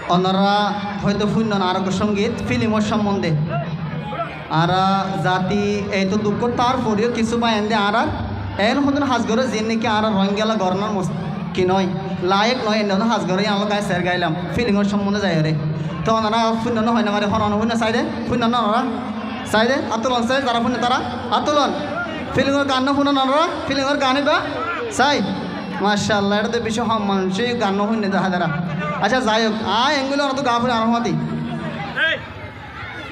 ওনারা হয়তো শুনন আরোগ্য সঙ্গীত ফিল্মের সম্বন্ধে আর জাতি এই তো দুঃখ তারপরেও কিছু বা এনে আর এন হতেন হাজগরে যে নাকি আর রঙগেলা গরনার কি নয় লায়ক নয় এনে হাজগরে আমার গায়ে স্যার গাইলাম ফিলিংয়ের সম্বন্ধে যাই রে তো ওনারা শূন্য হয় না মানে হরণ শূন্য চাই দে শূন্য ওনারা চাই দে আতোলন চাই যারা শূন্য তারা আতোলন ফিলিংয়ের গান শুনো ওনারা ফিলিংয়ের গান বা চাই মাশাআল্লাহ এটা তো বেশি সম্মান সেই গান শূন্য দেখা যারা আচ্ছা যাই হোক এগুলো ওরা তো গা ফুলে আরম্ভতি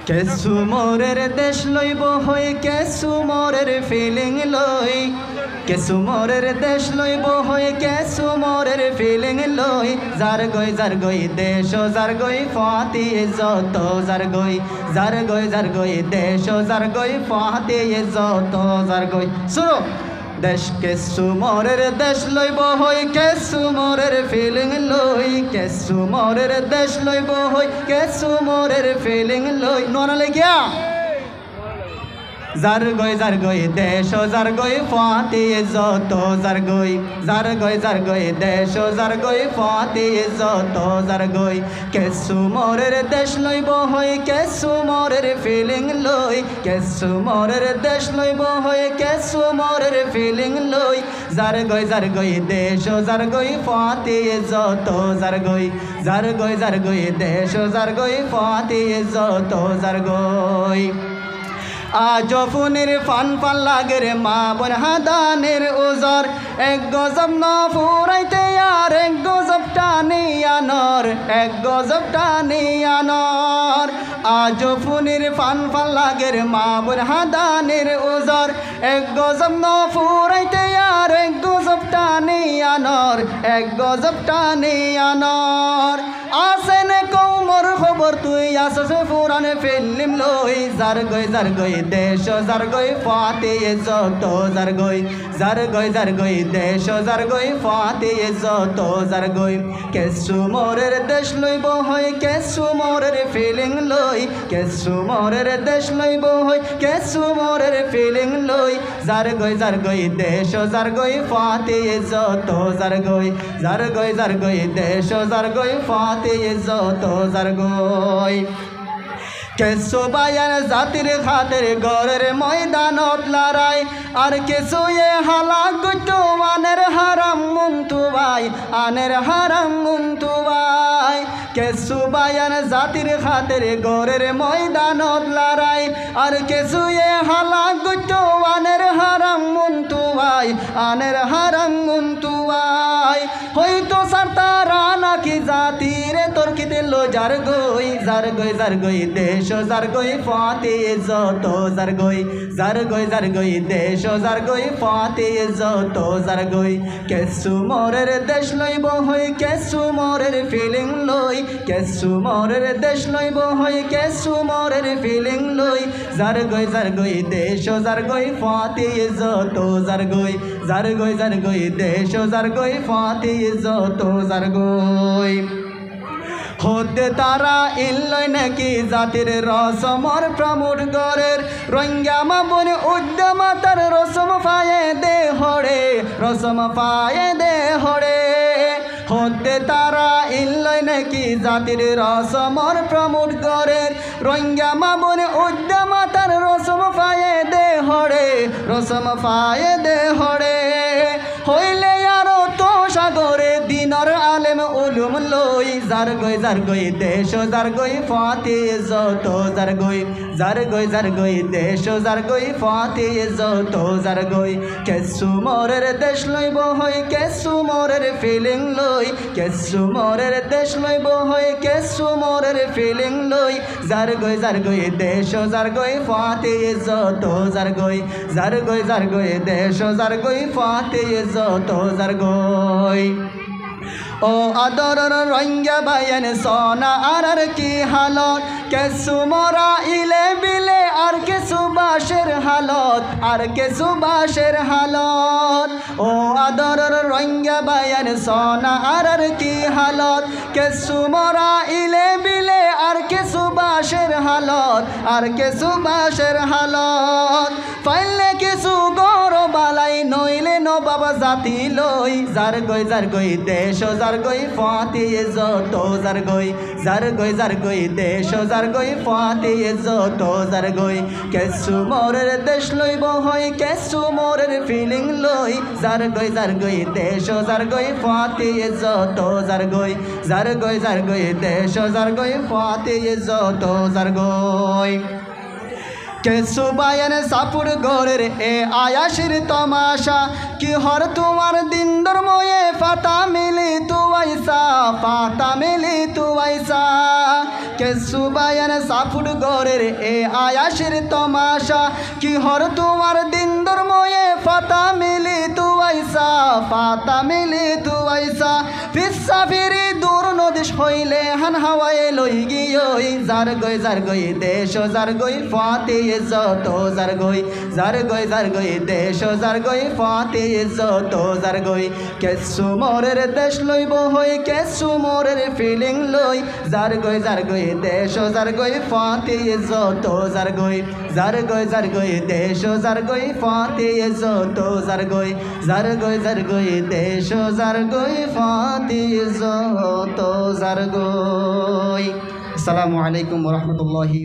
কেসু মোরের দেশ লইব হই কেসু মোরের ফিলিং লই কেসু মোরের দেশ লইব হই কেসু মোরের ফিলিং লই যার গই দেশ যার গই ফাতি যত যার গই দেশ যার গই ফাতি যত যার গই শুনো দেশ কেসু মোরের দেশ লইব হই কেসু মোরের ফিলিং লই কেসু মোরের দেশ লইব হই কেসু মোরের ফিলিং লই নোনা লেগিয়া যার গই দেশ যার গই ফাতি যত যার গই দেশ যার গই ফাতি যত যার গই কেসু মোরের দেশ লইব হই কেসু মোরের ফিলিং লই কেসু মোরের দেশ লইব হই কেসু মোরের ফিলিং লই যার গই দেশ যার গই ফাতি যত যার গই দেশ যার গই ফাতি যত যার গই আজ ফোনের ফান লাগে রে মা বোন হাদানের ওজর এক গজব না ফুরাইতে আর এক গজব টানি আনর এক গজব টানি আনর আজ ফোনের ফান লাগে রে মা বোন হাদানের ওজর এক গজব না ফুরাইতে আর এক গজব টানি আনর এক গজব টানি আনর আসেন কৌমর খবর তুই আসছে পুরানে ফিল্ম লই যার গই দেশ যার গই ফাতে যত যার গই দেশ যার গই ফাতে যত যার গই কেসু মোরের দেশ লইব হই কেসু মোরের ফিলিং লই কেসু মোরের দেশ লইব হই কেসু মোরের ফিলিং লই যার গই দেশ যার গই ফাতে যত যার গই দেশ যার গই ফাতে যত যার গই কেসু বায়ান জাতির খাতের গড়ের ময়দানত লড়াই আর কেসু হালা গুটু আনের হারাম মুন্তুবাই আনের হারাম মুন্তুবাই কেসু বায়ান জাতির খাতের গড়ের ময়দানত লড়াই আর কেসু হালা গুটু আনের হারাম মুন্তুবাই আনের হারাম মুন্তুবাই হয়তো সারতারা নাকি জাতির তোর কিতে লো যার গই দেশ যার গই ফাতে যত যার গই দেশ যার গই ফাতে যত যার গই কেসু মোরের দেশ লইব হই কেসু মোরের ফিলিং লই কেসু মোরের দেশ লইব হই কেসু মোরের ফিলিং লই যার গই দেশ যার গই ফাতে যত যার গই দেশ যার গই ফাতে যত যার গই হতে তারা ইল্লই নাকি জাতির রসমর প্রমুর গরের রঙ্গামা বন উদ্যমা তার রসম পায়ে দে হরে রসম পায়ে দে হরে হতে তারা ইল্লই নাকি জাতির রসমর প্রমুর গরের রঙ্গামা বন উদ্যমা তার রসম পায়ে দে হরে রসম পায়ে দে হরে হইলে আরো তো সাগরে দিনর আলেম উলুম লই যার গই দেশ যার গই ফাতে যত যার গই দেশ যার গই ফাতে যত যার গই কেসু মোরের দেশ লইব হই কেসু মোরের ফিলিং লই কেসু মোরের দেশ লইব হই কেসু মোরের ফিলিং লই যার গই দেশ যার গই ফাতে যত যার গই দেশ যার গই ফাতে যত যার গই ও আদরর রঙ্গা বায়ান সোনা আর কি হালত কেসু মরা ইলে বিলে আর কেসু বাসের হালত আর কেসু বাসের হালত ও আদরর রঙ্গা বায়ান সোনা আর কি হালত কেসু মরা ইলে বিলে আর কেসু বাসের হালত আর কেসু বাসের হালত পাইলে কিছু গৌর বালাই নইলে ন বাবা জাতি লই যার গই দেশ যার জারগই ফাতে যত জারগই জারগই দেশ জারগই ফাতে যত জারগই কেসু মোরের দেশ লইব হই কেসু মোরের ফিলিং লই জারগই দেশ জারগই ফাতে যত জারগই দেশ জারগই ফাতে যত জারগই কেসু বায়ন সাপুর গোরের এ আয়াসির তমাশা কি হর তোমার দিন ধর্ময়ে ফাতা মিলি তু আইসা কেসু বায়ন সাপুর গোরের এ আয়াসির তমাশা কি হর তোমার দিন ধর্ময়ে ফাতা মিলি তু আইসা ফিসা ফিরি দূর নদিস হইলে হান হাওয়ায় লই গিয়ই জারগই দেশ জারগই ফাতে যত জারগই দেশ জারগই ফাতে যত জারগই কেসু মোরের দেশ লইব হই কেসু মোরের ফিলিং লই জারগই দেশ জারগই ফাতে যত জারগই দেশ জারগই ফাতে যত জারগই দেশ জারগই ফাতে যত জারগই। আসসালামু আলাইকুম ওয়া রাহমাতুল্লাহি।